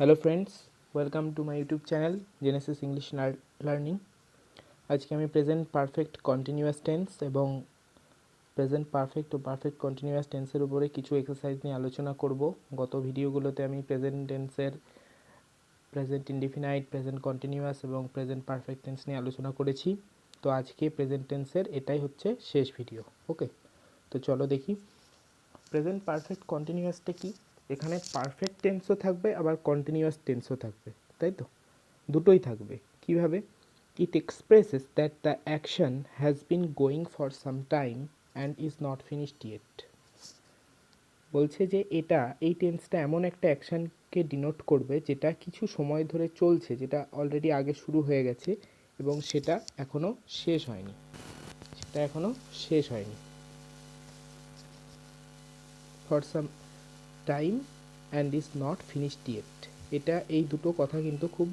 Hello friends, welcome to my YouTube channel Genesis English learning. আজকে আমি present perfect continuous tense এবং present perfect ও perfect continuous টেন্সের উপরে কিছু এক্সারসাইজ নিয়ে আলোচনা করব। গত ভিডিওগুলোতে আমি প্রেজেন্ট টেন্সের প্রেজেন্ট ইনডিফিনাইট, প্রেজেন্ট কন্টিনিউয়াস এবং প্রেজেন্ট পারফেক্ট টেন্স নিয়ে আলোচনা করেছি। তো আজকে প্রেজেন্ট টেন্সের এটাই হচ্ছে শেষ ভিডিও। ওকে, তো চলো দেখি প্রেজেন্ট পারফেক্ট কন্টিনিউয়াসটা কি। এখানে পারফেক্ট টেন্সও থাকবে আবার কন্টিনিউয়াস টেন্সও থাকবে, তাই তো, দুটোই থাকবে। কিভাবে? ইট expresses that the action has been going for some time and is not finished yet. বলছে যে এই টেন্সটা এমন একটা অ্যাকশানকে ডিনোট করবে যেটা কিছু সময় ধরে চলছে, যেটা অলরেডি আগে শুরু হয়ে গেছে এবং সেটা এখনও শেষ হয়নি। For some time and is not finished yet, এই দুটো কথা কিন্তু খুব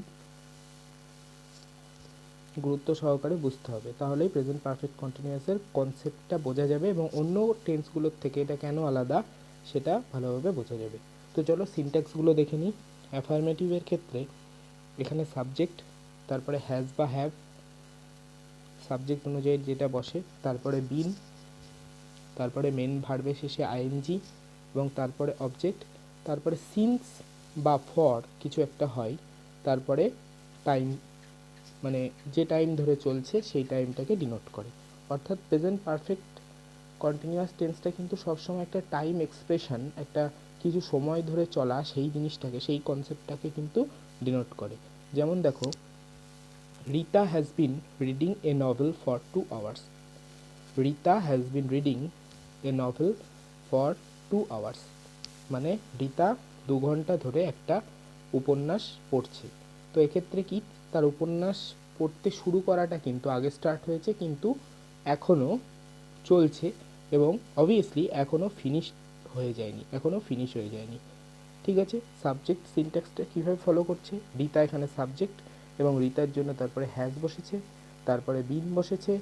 গুরুত্ব সহকারে বুঝতে হবে, তাহলেই প্রেজেন্ট পারফেক্ট কন্টিনিউয়াসের কনসেপ্টটা বোঝা যাবে এবং অন্য টেন্সগুলোর থেকে এটা কেন আলাদা সেটা ভালোভাবে বোঝা যাবে। তো চলো সিনট্যাক্সগুলো দেখে নিই। অ্যাফার্মেটিভের ক্ষেত্রে এখানে সাবজেক্ট, তারপরে হ্যাজ বা হ্যাভ, সাবজেক্ট অনুযায়ী যেটা বসে, তারপরে বিন, তারপরে মেন ভার্বের শেষে আইএনজি এবং তারপরে অবজেক্ট, তারপরে সিন্স বা ফর কিছু একটা হয়, তারপরে টাইম, মানে যে টাইম ধরে চলছে সেই টাইমটাকে ডিনোট করে। অর্থাৎ প্রেজেন্ট পারফেক্ট কন্টিনিউয়াস টেন্সটা কিন্তু সবসময় একটা টাইম এক্সপ্রেশন, একটা কিছু সময় ধরে চলা সেই জিনিসটাকে, সেই কনসেপ্টটাকে কিন্তু ডিনোট করে। যেমন দেখো, Rita has been reading a novel for 2 hours. Rita has been reading a novel for 2 hours, মানে রিতা 2 ঘন্টা ধরে একটা উপন্যাস পড়ছে। তো এক্ষেত্রে কি, তার উপন্যাস পড়তে শুরু করাটা কিন্তু আগে স্টার্ট হয়েছে, কিন্তু এখনও চলছে এবং অবভিয়াসলি এখনও ফিনিশ হয়ে যায়নি। ঠিক আছে, সাবজেক্ট সিনট্যাক্সটা কীভাবে ফলো করছে? রিতা এখানে সাবজেক্ট এবং রিতার জন্য তারপরে হ্যাজ বসেছে, তারপরে বিন বসেছে,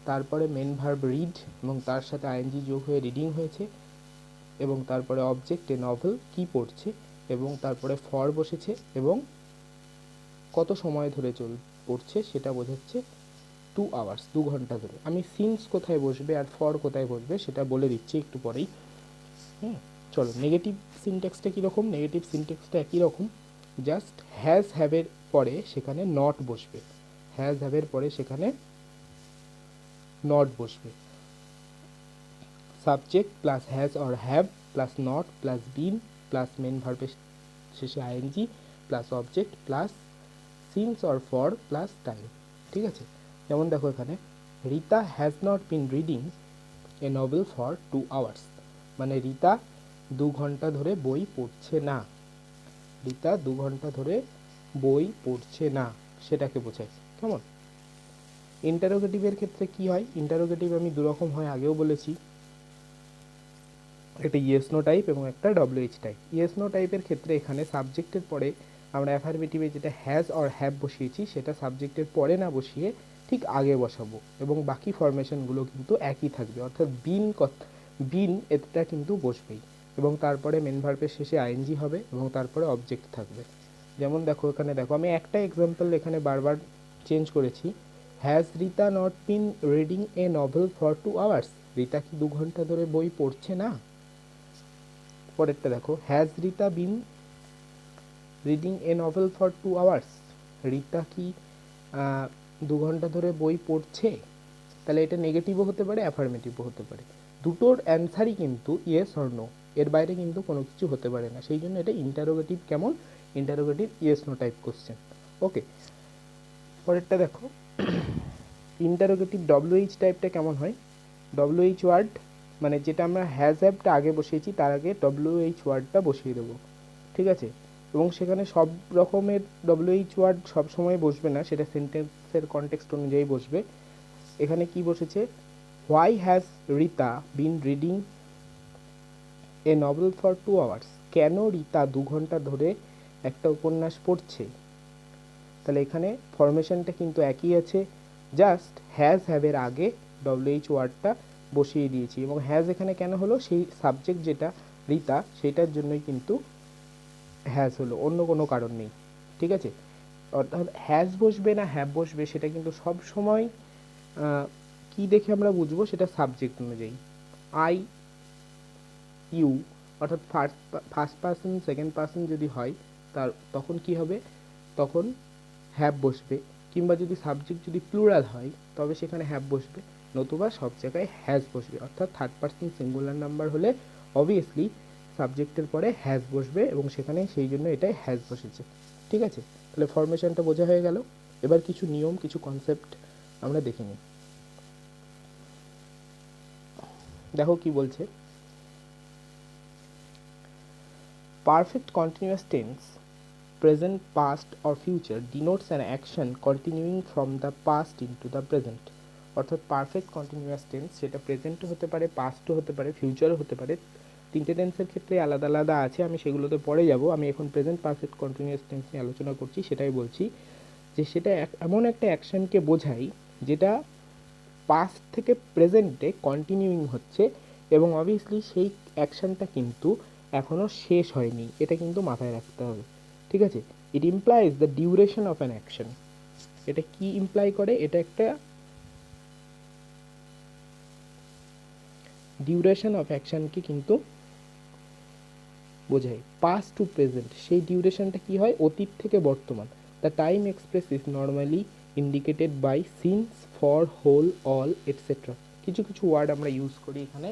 তারপরে মেন ভার্ব রিড এবং তার সাথে আইএনজি যোগ হয়ে রিডিং হয়েছে, এবং তারপরে অবজেক্ট এ নভেল কি পড়ছে, এবং তারপরে ফর বসেছে এবং কত সময় ধরে পড়ছে সেটা বোঝাচ্ছে 2 আওয়ার্স, 2 ঘন্টা ধরে। আমি সিন্স কোথায় বসবে আর ফর কোথায় বসবে সেটা বলে দিচ্ছি একটু পরেই। চলো, নেগেটিভ সিনট্যাক্সটা কীরকম? নেগেটিভ সিনট্যাক্সটা একই রকম, জাস্ট হ্যাজ হ্যাভের পরে সেখানে নট বসবে, subject plus has or have plus not plus been plus main ভার্বের শেষে I N G plus object plus since or for plus time. ঠিক আছে, যেমন দেখো এখানে Rita has not been reading a novel for 2 hours, মানে রিতা 2 ঘন্টা ধরে বই পড়ছে না, সেটাকে বোঝায়। কেমন? ইন্টারোগেটিভের ক্ষেত্রে কি হয়? ইন্টারোগেটিভ আমি দুরকম হয়, আগেও বলেছি, একটা ইয়েস নো টাইপ এবং একটা ডব্লিউএইচ টাইপ। ইয়েস নো টাইপের ক্ষেত্রে এখানে সাবজেক্টের পরে আমরা অ্যাফারমেটিভে যেটা হ্যাজ অর হ্যাভ বসিয়েছি সেটা সাবজেক্টের পরে না বসিয়ে ঠিক আগে বসাবো এবং বাকি ফরমেশনগুলো কিন্তু একই থাকবে, অর্থাৎ বিন এটা কিন্তু বসবেই এবং তারপরে মেন ভার্বের শেষে আইএনজি হবে এবং তারপরে অবজেক্ট থাকবে। যেমন দেখো এখানে, দেখো আমি একটা এক্সাম্পল এখানে বারবার চেঞ্জ করেছি। Has Rita not been reading a novel for 2 hours, Rita কি 2 ঘন্টা ধরে বই পড়ছে না? পরেরটা দেখো, has Rita bin reading a novel for 2 hours, Rita কি 2 ঘন্টা ধরে বই পড়ছে? তাহলে এটা নেগেটিভও হতে পারে, অ্যাফার্মেটিভও হতে পারে, দুটোর অ্যান্সারই কিন্তু ইয়েস অর নো, এর বাইরে কিন্তু কোনো কিছু হতে পারে না। সেই জন্য এটা ইন্টারোগেটিভ। কেমন? Interrogative yes no type question. Okay, পরেরটা দেখো, ইন্টারোগেটিভ ডব্লিউএইচ টাইপটা কেমন হয়? ডব্লিউএইচ ওয়ার্ড, মানে যেটা আমরা হ্যাজ হ্যাভটা আগে বসিয়েছি তার আগে ডব্লিউএইচ ওয়ার্ডটা বসিয়ে দেবো। ঠিক আছে, এবং সেখানে সব রকমের ডব্লিউএইচ ওয়ার্ড সবসময় বসবে না, সেটা সেন্টেন্সের কনটেক্সট অনুযায়ী বসবে। এখানে কি বসেছে? Why has Rita bin reading a novel for 2 hours, কেন রিতা 2 ঘন্টা ধরে একটা উপন্যাস পড়ছে? তাহলে এখানে ফরমেশনটা কিন্তু একই আছে, জাস্ট হ্যাজ হ্যাভের আগে ডব্লিউএইচ ওয়ার্ডটা বসিয়ে দিয়েছি এবং হ্যাজ এখানে কেন হলো? সেই সাবজেক্ট যেটা রিতা, সেটার জন্যই কিন্তু হ্যাজ হলো, অন্য কোনো কারণ নেই, ঠিক আছে। অর্থাৎ হ্যাজ বসবে না হ্যাভ বসবে সেটা কিন্তু সব সময় কি দেখে আমরা বুঝবো, সেটা সাবজেক্ট অনুযায়ী। আই, ইউ, অর্থাৎ ফার্স্ট পার্সন সেকেন্ড পার্সন যদি হয় তার তখন কি হবে, তখন হ্যাভ বসবে, কিংবা যদি সাবজেক্ট যদি প্লুরাল হয় তবে সেখানে হ্যাভ বসবে, নতুবা সব জায়গায় হ্যাজ বসবে। অর্থাৎ থার্ড পার্সন সিঙ্গুলার নাম্বার হলে অবভিয়াসলি সাবজেক্টের পরে হ্যাজ বসবে এবং সেখানে সেই জন্য এটাই হ্যাজ বসেছে, ঠিক আছে। তাহলে ফরমেশনটা বোঝা হয়ে গেল। এবার কিছু নিয়ম, কিছু কনসেপ্ট আমরা দেখে নিই। দেখো কি বলছে, perfect continuous tense, present, past or future denotes an action continuing from the past into the present। অর্থাৎ পারফেক্ট কন্টিনিউয়াস টেন্স সেটা প্রেজেন্টও হতে পারে, পাস্টও হতে পারে, ফিউচারও হতে পারে। তিনটে টেন্সের ক্ষেত্রে আলাদা আলাদা আছে, আমি সেগুলোতে পরে যাব। আমি এখন প্রেজেন্ট পারফেক্ট কন্টিনিউয়াস টেন্স নিয়ে আলোচনা করছি। সেটাই বলছি যে সেটা এমন একটা অ্যাকশনকে বোঝাই যেটা পাস্ট থেকে প্রেজেন্টে কন্টিনিউইং হচ্ছে এবং অবভিয়াসলি সেই অ্যাকশনটা কিন্তু এখনও শেষ হয়নি, এটা কিন্তু মাথায় রাখতে হবে, ঠিক আছে। ইট implies the duration of an action. এটা কি ইমপ্লাই করে, এটা একটা ডিউরেশন অফ অ্যাকশনকে কিন্তু বোঝায়। পাস্ট টু প্রেজেন্ট, সেই ডিউরেশনটা কি হয়, অতীত থেকে বর্তমান। The time express is normally indicated by since, for, whole, all, etcetera. কিছু কিছু ওয়ার্ড আমরা ইউজ করি এখানে,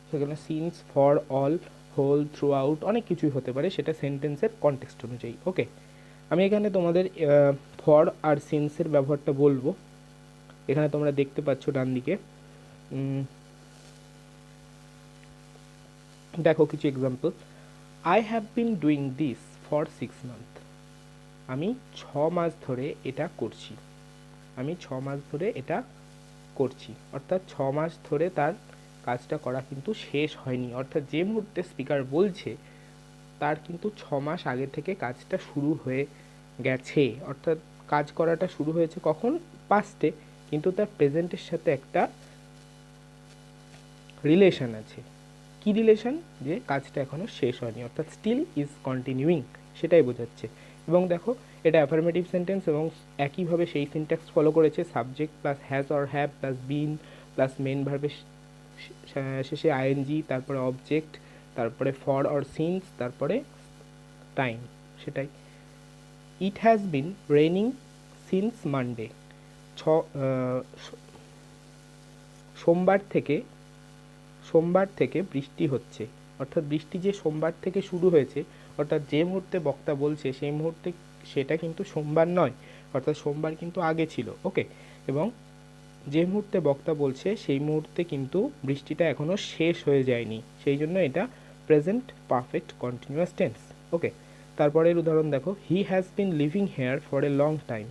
সেখানে since, for, all, whole, throughout, অনেক কিছুই হতে পারে, সেটা সেন্টেন্সের কনটেক্সট অনুযায়ী। ওকে, আমি এখানে তোমাদের ফর আর সিন্সের ব্যবহারটা বলবো। এখানে তোমরা দেখতে পাচ্ছ ডান দিকে, দেখো কিছু example. I have been doing this for 6 month. আমি 6 মাস ধরে এটা করছি, আমি 6 মাস ধরে এটা করছি। অর্থাৎ 6 মাস ধরে তার কাজটা করা কিন্তু শেষ হয়নি। অর্থাৎ যে মুহূর্তে স্পিকার বলছে তার কিন্তু 6 মাস আগে থেকে কাজটা শুরু হয়ে গেছে। অর্থাৎ কাজ করাটা শুরু হয়েছে কখন, পাস্টে, কিন্তু তার প্রেজেন্টের সাথে একটা রিলেশন আছে। কি রিলেশন, যে কাজটা এখনও শেষ হয়নি, অর্থাৎ স্টিল ইজ কন্টিনিউইং, সেটাই বোঝাচ্ছে। এবং দেখো এটা অ্যাফার্মেটিভ সেন্টেন্স এবং একইভাবে সেই সিনট্যাক্স ফলো করেছে, subject plus has or have plus been plus main ভার্বের শেষে আইএনজি, তারপরে অবজেক্ট, তারপরে ফর অর সিন্স, তারপরে টাইম, সেটাই। It has been raining since Monday. সোমবার থেকে বৃষ্টি হচ্ছে। অর্থাৎ বৃষ্টি যে সোমবার থেকে শুরু হয়েছে, অর্থাৎ যে মুহূর্তে বক্তা বলছে সেই মুহূর্তে সেটা কিন্তু সোমবার নয়, অর্থাৎ সোমবার কিন্তু আগে ছিল। ওকে, এবং যে মুহূর্তে বক্তা বলছে সেই মুহূর্তে কিন্তু বৃষ্টিটা এখনও শেষ হয়ে যায়নি, সেই জন্য এটা present perfect continuous tense. Okay, তারপরের উদাহরণ দেখো, he has been living here for a long time.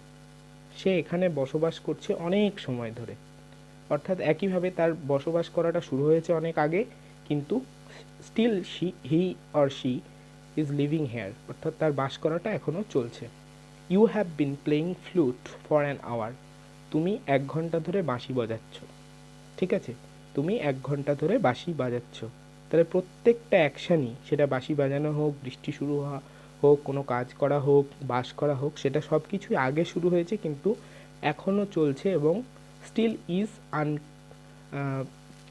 সে এখানে বসবাস করছে অনেক সময় ধরে। অর্থাৎ একইভাবে তার বসবাস করাটা শুরু হয়েছে অনেক আগে, কিন্তু still he or she is living here, অর্থাৎ তার বাস করাটা এখনও চলছে। You have been playing flute for an hour. তুমি 1 ঘন্টা ধরে বাঁশি বাজাচ্ছ, ঠিক আছে, তুমি 1 ঘন্টা ধরে বাঁশি বাজাচ্ছ। তাহলে প্রত্যেকটা অ্যাকশানই, সেটা বাঁশি বাজানো হোক, বৃষ্টি শুরু হওয়া হোক, কোনো কাজ করা হোক, বাস করা হোক, সেটা সব কিছুই আগে শুরু হয়েছে কিন্তু এখনও চলছে এবং স্টিল ইজ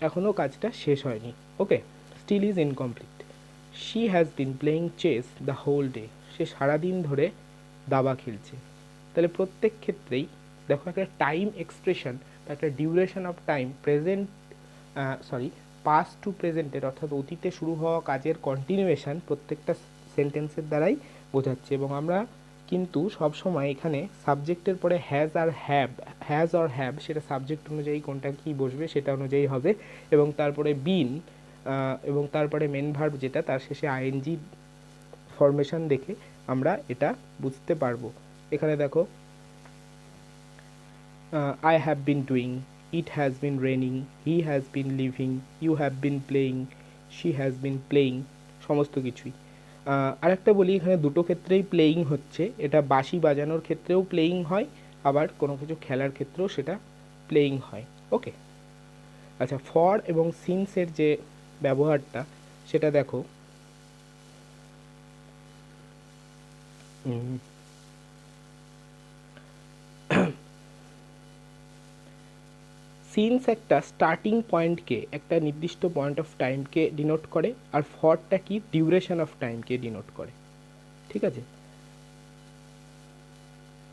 এখনও কাজটা শেষ হয়নি। Okay, still is incomplete. She has been playing chess the whole day. সে সারাদিন ধরে দাবা খেলছে। তাহলে প্রত্যেক ক্ষেত্রেই দেখো একটা টাইম এক্সপ্রেশন বা একটা duration of time past to প্রেজেন্টের, অর্থাৎ অতীতে শুরু হওয়া কাজের কন্টিনিউয়েশন প্রত্যেকটা সেন্টেন্সের দ্বারাই বোঝাচ্ছে। এবং আমরা কিন্তু সবসময় এখানে সাবজেক্টের পরে হ্যাজ অর হ্যাভ সেটা সাবজেক্ট অনুযায়ী কোনটা কী বসবে সেটা অনুযায়ী হবে, এবং তারপরে বিন এবং তারপরে মেন ভার্ব যেটা, তার শেষে আইএনজি ফরমেশন দেখে আমরা এটা বুঝতে পারবো। এখানে দেখো, I have been doing, it has been raining, he has been living, you have been playing, she has been playing, সমস্ত কিছুই। আরেকটা বলি, এখানে দুটো ক্ষেত্রেই প্লেয়িং হচ্ছে। এটা বাঁশি বাজানোর ক্ষেত্রেও প্লেয়িং হয়, আবার কোনো কিছু খেলার ক্ষেত্রেও সেটা প্লেয়িং হয়। ওকে, আচ্ছা, ফর এবং সিন্সের যে ব্যবহারটা সেটা দেখো, সিন্স একটা স্টার্টিং পয়েন্টকে, একটা নির্দিষ্ট পয়েন্ট অফ টাইমকে ডিনোট করে, আর ফরটা কি ডিউরেশন অফ টাইমকে ডিনোট করে। ঠিক আছে,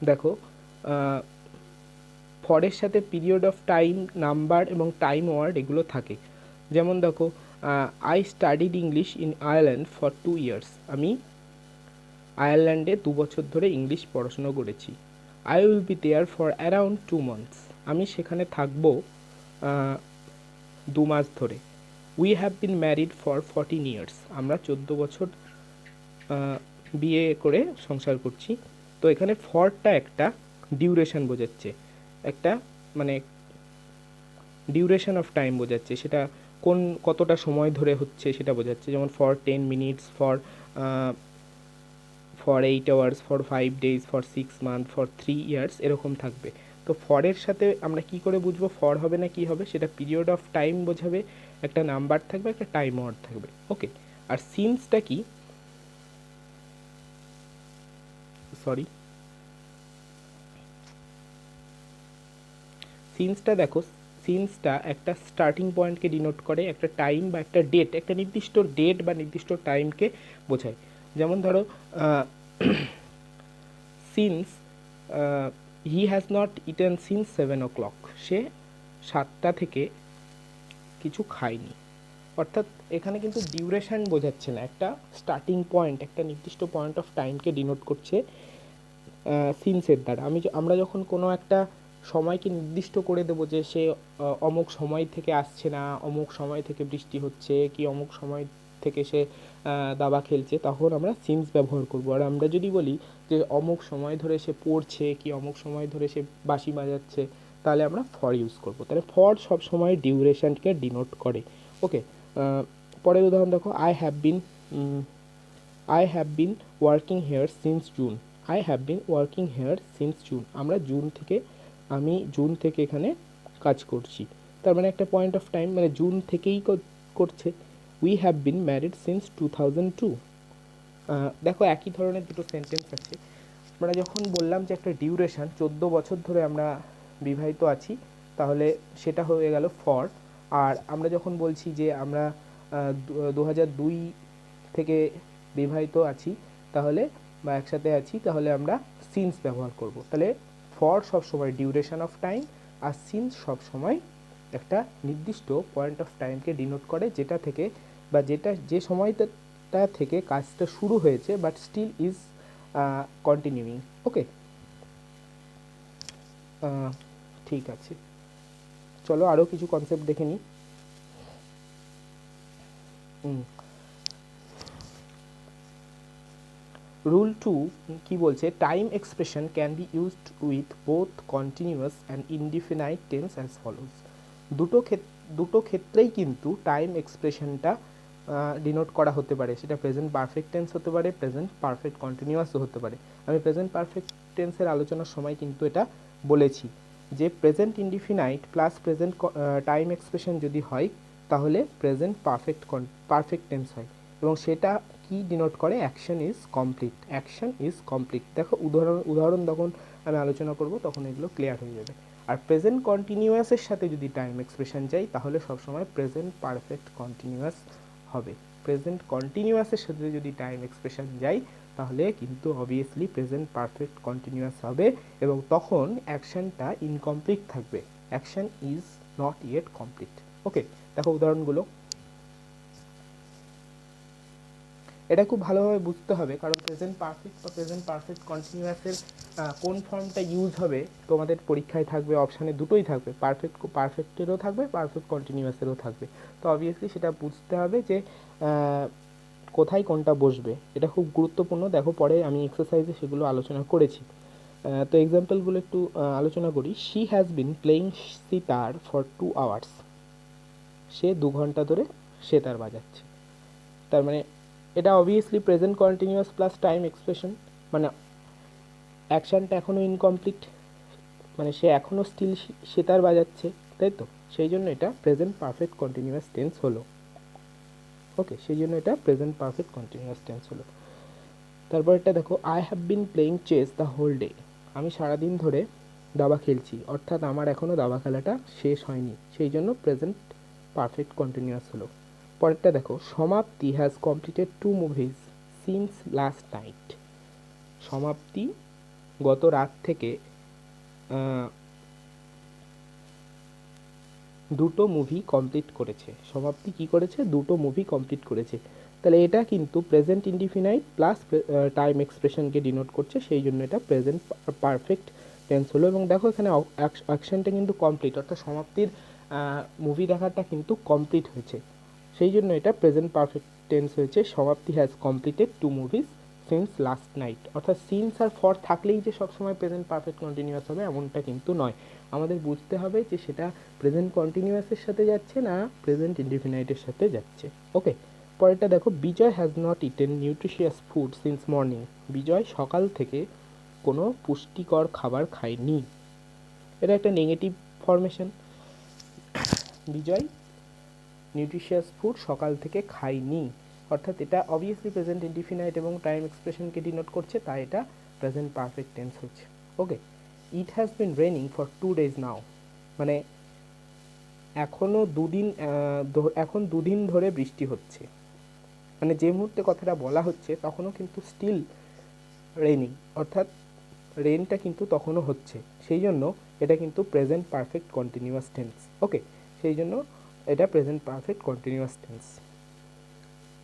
দেখো ফরের সাথে পিরিয়ড অফ টাইম, নাম্বার এবং টাইম ওয়ার্ড এগুলো থাকে। যেমন দেখো, I studied English in Ireland for 2 years। আমি আয়ারল্যান্ডে 2 বছর ধরে ইংলিশ পড়াশুনো করেছি। I will be there for around 2 months। আমি সেখানে থাকবো 2 মাস ধরে। We have been married for 14 years। আমরা 14 বছর বিয়ে করে সংসার করছি। তো এখানে ফরটা একটা ডিউরেশন বোঝাচ্ছে, একটা মানে ডিউরেশন অফ টাইম বোঝাচ্ছে, সেটা কতটা সময় ধরে হচ্ছে সেটা বোঝাচ্ছে। যেমন for 10 minutes, for 8 hours, for 5 days, for 6 months, for 3 years, এরকম থাকবে। তো ফরের সাথে আমরা কি করে বুঝবো ফর হবে না কি হবে? সেটা পিরিয়ড অফ টাইম বোঝাবে, একটা নাম্বার থাকবে, একটা টাইম ওয়ার্ড থাকবে। ওকে, আর সিন্সটা কি, সরি, সিন্সটা দেখো, সিন্সটা একটা স্টার্টিং পয়েন্টকে ডিনোট করে, একটা টাইম বা একটা ডেট, একটা নির্দিষ্ট ডেট বা নির্দিষ্ট টাইমকে বোঝায়। যেমন ধরো, since he has not eaten since 7 o'clock। সে 7টা থেকে কিছু খায়নি। অর্থাৎ এখানে কিন্তু ডিউরেশন বোঝাচ্ছে না, একটা স্টার্টিং পয়েন্ট, একটা নির্দিষ্ট পয়েন্ট অফ টাইমকে ডিনোট করছে সিন্সের দ্বারা। আমরা যখন কোনো একটা সময়কে নির্দিষ্ট করে দেবো যে সে অমুক সময় থেকে আসছে না, অমুক সময় থেকে বৃষ্টি হচ্ছে, কি অমুক সময় থেকে সে দাবা খেলছে, তখন আমরা সিন্স ব্যবহার করব। আর আমরা যদি বলি যে অমুক সময় ধরে সে পড়ছে, কি অমুক সময় ধরে সে বাঁশি বাজাচ্ছে, তাহলে আমরা ফর ইউজ করব। তাহলে ফর সব সময় ডিউরেশনকে ডিনোট করে। ওকে, পরের উদাহরণ দেখো, I have been working here since June. I have been working here since June. আমি জুন থেকে এখানে কাজ করছি। তার মানে একটা পয়েন্ট অফ টাইম, মানে জুন থেকেই করছে। We have been married since 2002। দেখো একই ধরনের দুটো সেন্টেন্স আছে। আমরা যখন বললাম যে একটা ডিউরেশন 14 বছর ধরে আমরা বিবাহিত আছি, তাহলে সেটা হয়ে গেল ফর। আর আমরা যখন বলছি যে আমরা 2002 থেকে বিবাহিত আছি, তাহলে বা একসাথে আছি, তাহলে আমরা সিন্স ব্যবহার করব। তাহলে ফর সবসময় ডিউরেশন অফ টাইম, আর সিন্স সবসময় একটা নির্দিষ্ট পয়েন্ট অফ টাইমকে ডিনোট করে, যেটা থেকে বা যে সময়টা থেকে কাজটা শুরু হয়েছে বাট স্টিল ইজ কন্টিনিউইং। ওকে, ঠিক আছে, চলো আরও কিছু কনসেপ্ট দেখে নিই। রুল 2 কি বলছে? Time expression can be used with both continuous and indefinite tense as follows. দুটো ক্ষেত্রেই কিন্তু টাইম এক্সপ্রেশনটা ডিনোট করা হতে পারে। সেটা প্রেজেন্ট পারফেক্ট টেন্স হতে পারে, প্রেজেন্ট পারফেক্ট কন্টিনিউয়াসও হতে পারে। আমি প্রেজেন্ট পারফেক্ট টেন্সের আলোচনার সময় কিন্তু এটা বলেছি যে present indefinite plus present time expression যদি হয়, তাহলে প্রেজেন্ট পারফেক্ট টেন্স হয়, এবং সেটা কি ডিনোট করে? Action is complete. Action is complete. দেখো উদাহরণ যখন আমি আলোচনা করব তখন এগুলো ক্লিয়ার হয়ে যাবে। আর প্রেজেন্ট কন্টিনিউয়াসের সাথে যদি টাইম এক্সপ্রেশন যাই, তাহলে সবসময় প্রেজেন্ট পারফেক্ট কন্টিনিউয়াস হবে। প্রেজেন্ট কন্টিনিউয়াসের সাথে যদি টাইম এক্সপ্রেশন যাই, তাহলে কিন্তু অবভিয়াসলি প্রেজেন্ট পারফেক্ট কন্টিনিউয়াস হবে, এবং তখন অ্যাকশনটা ইনকমপ্লিট থাকবে। Action is not yet complete. Okay, দেখো উদাহরণগুলো। এটা খুব ভালোভাবে বুঝতে হবে, কারণ প্রেজেন্ট পারফেক্ট বা প্রেজেন্ট পারফেক্ট কন্টিনিউয়াসের কোন ফর্মটা ইউজ হবে তোমাদের পরীক্ষায় থাকবে, অপশানে দুটোই থাকবে, পারফেক্টেরও থাকবে, পারফেক্ট কন্টিনিউয়াসেরও থাকবে। তো অবভিয়াসলি সেটা বুঝতে হবে যে কোথায় কোনটা বসবে। এটা খুব গুরুত্বপূর্ণ। দেখো পরে আমি এক্সারসাইজে সেগুলো আলোচনা করেছি। তো এক্সাম্পলগুলো একটু আলোচনা করি। She has been playing sitar for 2 hours। সে 2 ঘন্টা ধরে সেতার বাজাচ্ছে। তার মানে এটা obviously present continuous plus time expression, মানে অ্যাকশানটা এখনও ইনকমপ্লিট, মানে সে এখনও স্টিল সেতার বাজাচ্ছে, তাই তো? সেই জন্য এটা প্রেজেন্ট পারফেক্ট কন্টিনিউয়াস টেন্স হলো। ওকে, সেই জন্য এটা প্রেজেন্ট পারফেক্ট কন্টিনিউয়াস টেন্স হলো। তারপরটা দেখো, I have been playing chess the whole day. আমি সারাদিন ধরে দাবা খেলছি, অর্থাৎ আমার এখনও দাবা খেলাটা শেষ হয়নি, সেই জন্য প্রেজেন্ট পারফেক্ট কন্টিনিউয়াস হলো। পরেরটা দেখো, সমাপ্তি has completed 2 movies since last night. সমাপ্তি গত রাত থেকে দুটো মুভি কমপ্লিট করেছে। সমাপ্তি কি করেছে? দুটো মুভি কমপ্লিট করেছে। তাহলে এটা কিন্তু প্রেজেন্ট ইনডিফিনাইট প্লাস টাইম এক্সপ্রেশনকে ডিনোট করছে, সেই জন্য এটা প্রেজেন্ট পারফেক্ট টেন্স হলো। এবং দেখো এখানে অ্যাকশনটা কিন্তু কমপ্লিট, অর্থাৎ সমাপ্তির মুভি দেখাটা কিন্তু কমপ্লিট হয়েছে, সেই জন্য এটা প্রেজেন্ট পারফেক্ট টেন্স হয়েছে। সমাপ্তি has completed 2 movies since last night. অর্থাৎ সিন্স আর ফর থাকলেই যে সবসময় প্রেজেন্ট পারফেক্ট কন্টিনিউয়াস হবে এমনটা কিন্তু নয়। আমাদের বুঝতে হবে যে সেটা প্রেজেন্ট কন্টিনিউয়াসের সাথে যাচ্ছে না প্রেজেন্ট ইনডিফিনাইটের সাথে যাচ্ছে। ওকে, পরেরটা দেখো, Vijay has not eaten nutritious food since morning. Vijay সকাল থেকে কোনো পুষ্টিকর খাবার খায়নি। এটা একটা negative formation. Vijay nutritious food সকাল থেকে খায়নি, অর্থাৎ এটা অবভিয়াসলি প্রেজেন্ট ইনডিফিনাইট এবং টাইম এক্সপ্রেশনকে ডিনোট করছে, তাই এটা প্রেজেন্ট পারফেক্ট টেন্স হচ্ছে। Okay, it has been raining for 2 days now, মানে এখন দুদিন ধরে বৃষ্টি হচ্ছে, মানে যে মুহূর্তে কথাটা বলা হচ্ছে তখনও কিন্তু স্টিল রেনিং, অর্থাৎ রেনটা কিন্তু তখনও হচ্ছে, সেই জন্য এটা কিন্তু প্রেজেন্ট পারফেক্ট কন্টিনিউয়াস টেন্স। ওকে, সেই জন্য এটা প্রেজেন্ট পারফেক্ট কন্টিনিউয়াস টেন্স।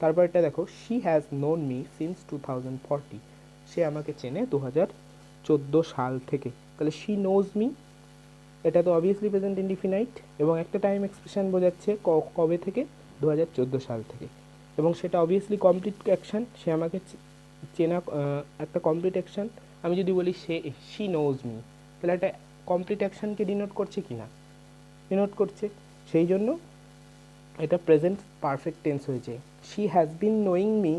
তারপর এটা দেখো, she has known me since 2040। সে আমাকে চেনে 2014 সাল থেকে। তাহলে শি নোজ মি, এটা তো অবভিয়াসলি প্রেজেন্ট ইনডিফিনাইট এবং একটা টাইম এক্সপ্রেশন বোঝাচ্ছে কবে থেকে, 2014 সাল থেকে, এবং সেটা অবভিয়াসলি কমপ্লিট অ্যাকশন। সে আমাকে চেনা একটা কমপ্লিট অ্যাকশন। আমি যদি বলি শি নোজ মি, তাহলে একটা কমপ্লিট অ্যাকশনকে ডিনোট করছে কি না? ডিনোট করছে, সেই জন্য এটা প্রেজেন্ট পারফেক্ট টেন্স হয়েছে। She has bin knowing me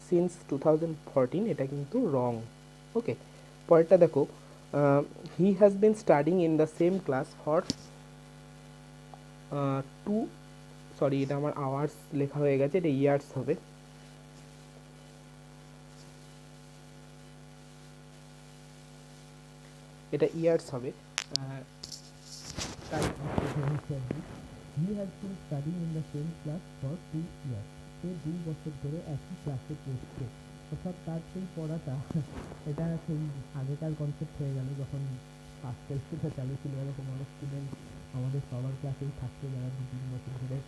since 2014, এটা কিন্তু রং। ওকে, পরেরটা দেখো, he has been studying in the same class for এটা আমার আওয়ার্স লেখা হয়ে গেছে, এটা ইয়ার্স হবে। এটা ইয়ার্স হবে। হি has been studying in the same class for 2 years। সে 2 বছর ধরে একই ক্লাসে পড়ছে, অর্থাৎ তার সেই পড়াটা এটা সেই আগেকার কনসেপ্ট হয়ে গেল, যখন ফার্স্ট টেস্টটা চালু ছিল এরকম অনেক স্টুডেন্ট আমাদের সবার ক্লাসেই থাকছে যারা 2-3 বছর ধরে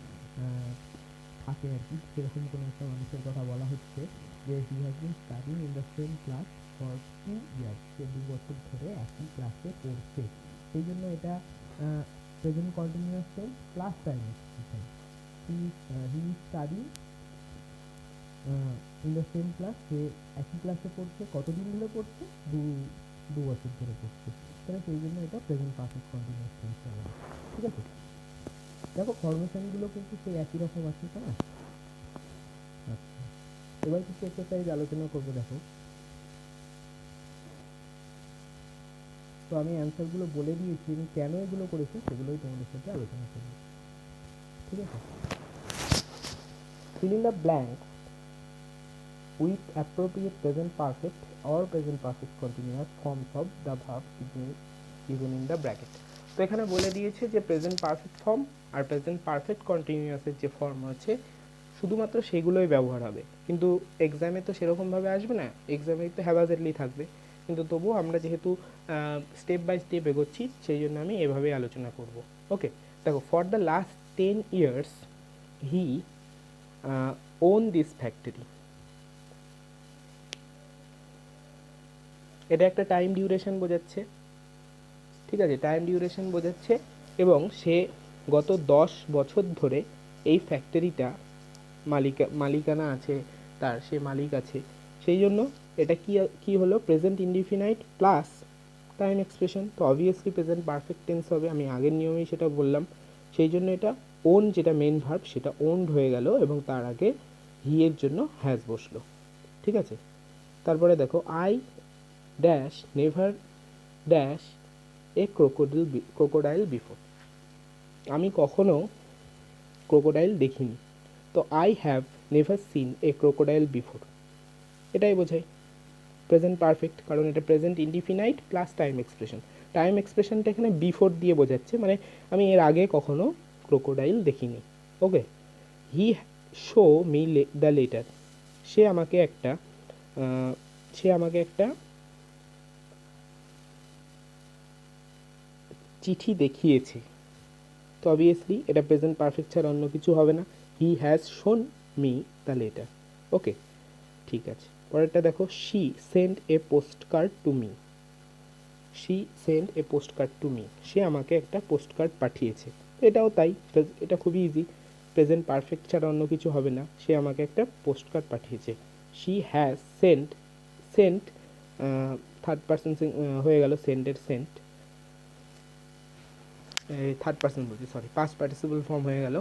থাকে আর কি, সেরকম কোনো একটা মানুষের কথা বলা হচ্ছে যে he has been studying in the same class for 2 years। সে 2 বছর ধরে একই ক্লাসে পড়ছে, সেই জন্য এটা present continuous tense plus time expression. He study in the same class, সে একই ক্লাসে পড়ছে, কতদিন ধরে পড়ছে? 2 বছর ধরে পড়ছে, তাহলে সেই জন্য এটা প্রেজেন্ট পারফেক্ট কন্টিনিউয়াস টেন্স হবে। ঠিক আছে, দেখো ফরমেশনগুলো কিন্তু সেই একই রকম আছে, তাই না? আচ্ছা, এবার কিছু এক্সারসাইজ আলোচনা করবো। দেখো, তো আমি অ্যান্সারগুলো বলে দিয়েছি, আমি কেন এগুলো করেছি সেগুলোই তোমাদের সাথে আলোচনা করবো। ঠিক আছে, fill in the blanks with appropriate present perfect or present perfect continuous forms of the verb given in the bracket। তো এখানে বলে দিয়েছে যে প্রেজেন্ট পারফেক্ট ফর্ম আর প্রেজেন্ট পারফেক্ট কন্টিনিউয়াসের যে ফর্ম আছে শুধুমাত্র সেগুলোই ব্যবহার হবে, কিন্তু এক্সামে তো সেরকমভাবে আসবে না, এক্সামে তো হ্যাভাজেডলি থাকবে, কিন্তু তবুও আমরা যেহেতু স্টেপ বাই স্টেপ এগোচ্ছি সেই জন্য আমি এভাবেই আলোচনা করব। ওকে, দেখো, for the last 10 years he on this factory. এটা একটা টাইম ডিউরেশন বোঝাচ্ছে, ঠিক আছে, টাইম ডিউরেশন বোঝাচ্ছে, এবং সে গত 10 বছর ধরে এই ফ্যাক্টরিটা মালিকানা আছে তার, সে মালিক আছে, সেই জন্য এটা কি হলো? Present indefinite plus time expression, তো অবভিয়াসলি প্রেজেন্ট পারফেক্ট টেন্স হবে, আমি আগের নিয়মেই সেটা বললাম, সেই জন্য এটা ওন, যেটা মেন ভার্ব সেটা ওনড হয়ে গেল এবং তার আগে হি এর জন্য হ্যাজ বসলো। ঠিক আছে, তারপরে দেখো, I dash never dash a crocodile before. আমি কখনো ক্রোকোডাইল দেখিনি, তো I have never seen a crocodile before, এটাই বোঝায়। প্রেজেন্ট পারফেক্ট, কারণ এটা present indefinite plus time expression. Time এক্সপ্রেশনটা এখানে বিফোর দিয়ে বোঝাচ্ছে, মানে আমি এর আগে কখনো ক্রোকোডাইল দেখিনি। ওকে, he show me the letter, সে আমাকে একটা চিঠি দেখিয়েছে। তো অবভিয়াসলি এটা প্রেজেন্ট পারফেক্ট ছাড়া অন্য কিছু হবে না। He has shown me the letter. Okay, ঠিক আছে। পরেরটা দেখো, she send a post card to me. She send a post card to me, সে আমাকে একটা পোস্ট কার্ড পাঠিয়েছে। এটাও তাই, এটা খুবই ইজি, প্রেজেন্ট পারফেক্ট ছাড়া অন্য কিছু হবে না। সে আমাকে একটা পোস্ট কার্ড পাঠিয়েছে। She has sent third person হয়ে গেল, সেন্ডের সেন্ট, থার্ড পার্সন বলছি, সরি, পাস্ট পার্টিসিপল ফর্ম হয়ে গেল।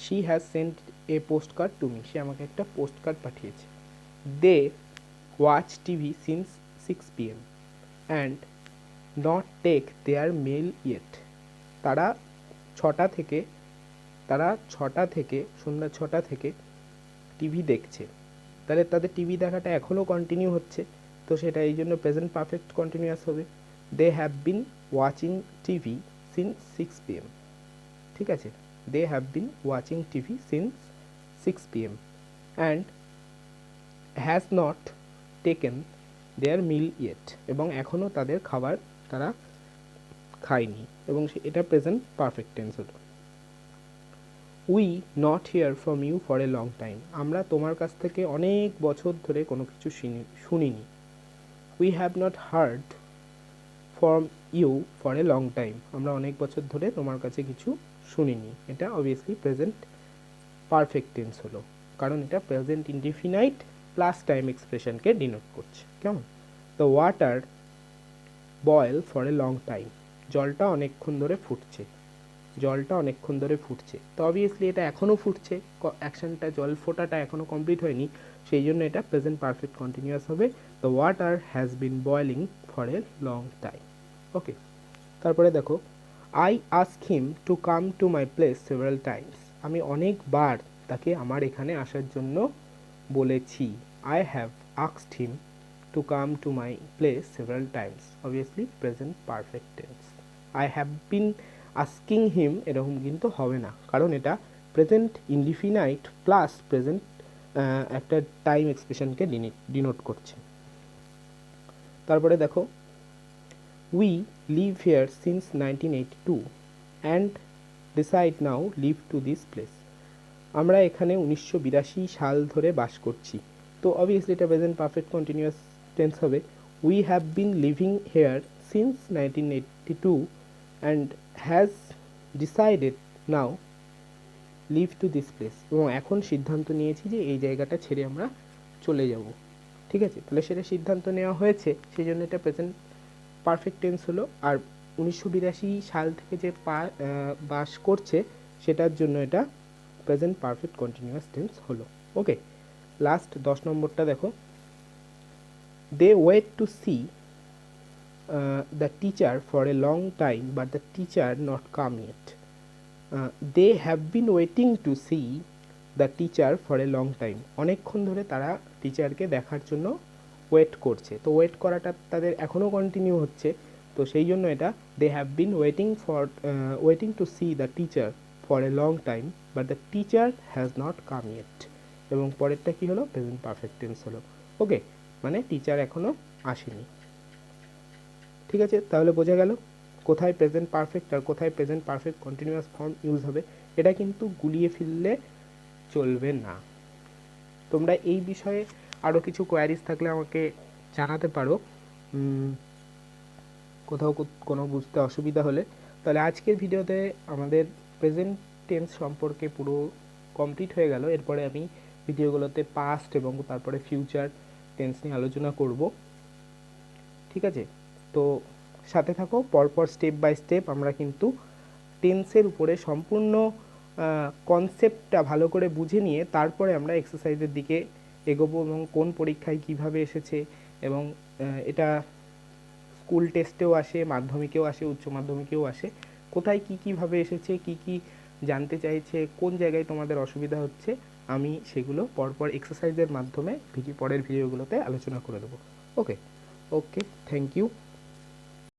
She has sent a post card to me, সে আমাকে একটা পোস্ট কার্ড পাঠিয়েছে। They watch TV since 6 PM and not take their meal yet. তারা ছটা থেকে সন্ধ্যা 6টা থেকে টিভি দেখছে। তাহলে তাদের টিভি দেখাটা এখনও কন্টিনিউ হচ্ছে, তো সেটা এই জন্য প্রেজেন্ট পারফেক্ট কন্টিনিউয়াস হবে। They have been watching TV since 6 PM, ঠিক আছে, they have been watching TV since 6 PM and has not taken their meal yet, এবং এখনও তাদের খাবার তারা খায়নি, এবং এটা প্রেজেন্ট পারফেক্ট টেন্স হলো। We not hear from you for a long time, আমরা তোমার কাছ থেকে অনেক বছর ধরে কোনো কিছু শুনিনি। We have not heard from you for a long time, আমরা অনেক বছর ধরে তোমার কাছে কিছু শুনিনি। এটা অবভিয়াসলি প্রেজেন্ট পারফেক্ট টেন্স হলো, কারণ এটা প্রেজেন্ট ইনডিফিনাইট প্লাস টাইম এক্সপ্রেশনকে ডিনোট করছে। কেমন? The water boil for a long time, জলটা অনেকক্ষণ ধরে ফুটছে, তো অবভিয়াসলি এটা এখনও ফুটছে, অ্যাকশনটা জল ফোটাটা এখনও কমপ্লিট হয়নি, সেই জন্য এটা প্রেজেন্ট পারফেক্ট কন্টিনিউয়াস হবে। The water has been boiling for a long time. Okay, তারপরে দেখো, I ask him to come to my place several times, আমি অনেকবার তাকে আমার এখানে আসার জন্য বলেছি। I have asked him to come to my place several times, obviously present perfect tense. I have been asking him এরকম কিন্তু হবে না, কারণ এটা প্রেজেন্ট ইনডিফিনাইট প্লাস প্রেজেন্ট একটা টাইম এক্সপ্রেশনকে ডিনোট করছে। তারপরে দেখো, we live here since 1982 and decide now live to this place, আমরা এখানে 1982 সাল ধরে বাস করছি। তো অবভিয়াসলি এটা প্রেজেন্ট পারফেক্ট কন্টিনিউয়াস টেন্স হবে। We have been living here since 1982 and has decided now live to this place, এবং এখন সিদ্ধান্ত নিয়েছি যে এই জায়গাটা ছেড়ে আমরা চলে যাব। ঠিক আছে, তাহলে সেটা সিদ্ধান্ত নেওয়া হয়েছে, সেই জন্য এটা প্রেজেন্ট পারফেক্ট টেন্স হলো। আর 1982 সাল থেকে যে বাস করছে সেটার জন্য এটা প্রেজেন্ট পারফেক্ট কন্টিনিউয়াস টেন্স হলো। ওকে, লাস্ট 10 নম্বরটা দেখো, they wait to see the teacher for a long time but the teacher not come yet. They have been waiting to see the teacher for a long time, অনেকক্ষণ ধরে তারা টিচারকে দেখার জন্য wait করছে। তো ওয়েট করাটা তাদের এখনও কন্টিনিউ হচ্ছে, তো সেই জন্য এটা they have been waiting to see the teacher for a long time but the teacher has not come yet, এবং পরেরটা কী হলো, প্রেজেন্ট পারফেক্ট টেন্স হলো। ওকে, মানে টিচার এখনও আসেনি। ঠিক আছে, তাহলে বোঝা গেল কোথায় প্রেজেন্ট পারফেক্ট আর কোথায় present perfect continuous form use হবে। এটা কিন্তু গুলিয়ে ফেললে চলবে না। তোমরা এই বিষয়ে আরও কিছু কোয়ারিজ থাকলে আমাকে জানাতে পারো, কোথাও কোনো বুঝতে অসুবিধা হলে। তাহলে আজকের ভিডিওতে আমাদের প্রেজেন্ট টেন্স সম্পর্কে পুরো কমপ্লিট হয়ে গেল। এরপরে আমি ভিডিওগুলোতে পাস্ট এবং তারপরে ফিউচার টেন্স নিয়ে আলোচনা করব। ঠিক আছে, তো সাথে থাকো, পরপর স্টেপ বাই স্টেপ আমরা কিন্তু টেন্সের উপরে সম্পূর্ণ কনসেপ্টটা ভালো করে বুঝে নিয়ে তারপরে আমরা এক্সারসাইজের দিকে এগোবো, এবং কোন পরীক্ষায় কিভাবে এসেছে, এবং এটা স্কুল টেস্টেও আসে, মাধ্যমিকেও আসে, উচ্চ মাধ্যমিকেও আসে, কোথায় কীভাবে এসেছে, কি জানতে চাইছে, কোন জায়গায় তোমাদের অসুবিধা হচ্ছে, আমি সেগুলো পরপর এক্সারসাইজের মাধ্যমে পরের ভিডিওগুলোতে আলোচনা করে দেবো। ওকে, থ্যাংক ইউ।